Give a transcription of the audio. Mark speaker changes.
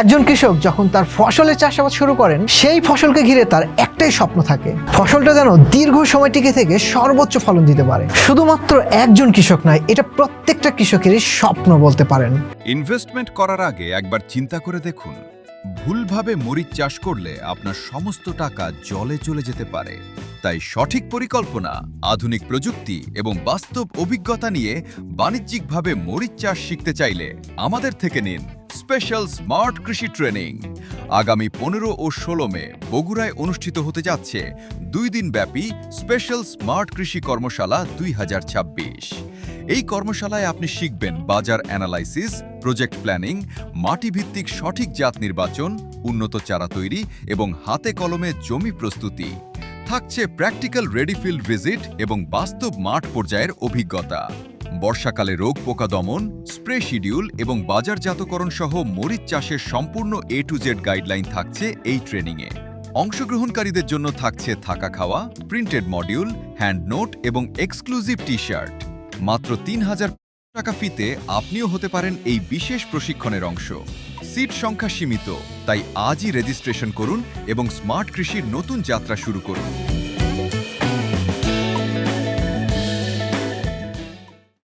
Speaker 1: একজন কৃষক যখন তার ফসলের চাষাবাদ শুরু করেন, সেই ফসলকে ঘিরে তার একটাই স্বপ্ন থাকে, ফসলটা যেন দীর্ঘ সময় টিকে থেকে সর্বোচ্চ ফলন দিতে পারে। শুধুমাত্র একজন কৃষক নয়, এটা প্রত্যেকটা কৃষকেরই স্বপ্ন বলতে পারেন।
Speaker 2: ইনভেস্টমেন্ট করার আগে একবার চিন্তা করে দেখুন, ভুলভাবে মরিচ চাষ করলে আপনার সমস্ত টাকা জলে চলে যেতে পারে। তাই সঠিক পরিকল্পনা, আধুনিক প্রযুক্তি এবং বাস্তব অভিজ্ঞতা নিয়ে বাণিজ্যিকভাবে মরিচ চাষ শিখতে চাইলে আমাদের থেকে নিন স্পেশাল স্মার্ট কৃষি ট্রেনিং। আগামী 15 ও 16 মে বগুড়ায় অনুষ্ঠিত হতে যাচ্ছে 2 দিন ব্যাপী স্পেশাল স্মার্ট কৃষি কর্মশালা 2026। এই কর্মশালায় আপনি শিখবেন বাজার অ্যানালাইসিস, প্রজেক্ট প্ল্যানিং, মাটিভিত্তিক সঠিক জাত নির্বাচন, উন্নত চারা তৈরি এবং হাতে কলমে জমি প্রস্তুতি। থাকছে প্র্যাকটিক্যাল রেডি ফিল্ড ভিজিট এবং বাস্তব মাঠ পর্যায়ের অভিজ্ঞতা। বর্ষাকালে রোগ পোকা দমন, স্প্রে শিডিউল এবং বাজারজাতকরণ সহ মরিচ চাষের সম্পূর্ণ A to Z গাইডলাইন থাকছে এই ট্রেনিংয়ে। অংশগ্রহণকারীদের জন্য থাকছে থাকা খাওয়া, প্রিন্টেড মডিউল, হ্যান্ড নোট এবং এক্সক্লুসিভ টি-শার্ট। মাত্র 3000 টাকা ফিতে আপনিও হতে পারেন এই বিশেষ প্রশিক্ষণের অংশ। সিট সংখ্যা সীমিত, তাই আজই রেজিস্ট্রেশন করুন এবং স্মার্ট কৃষির নতুন যাত্রা শুরু করুন।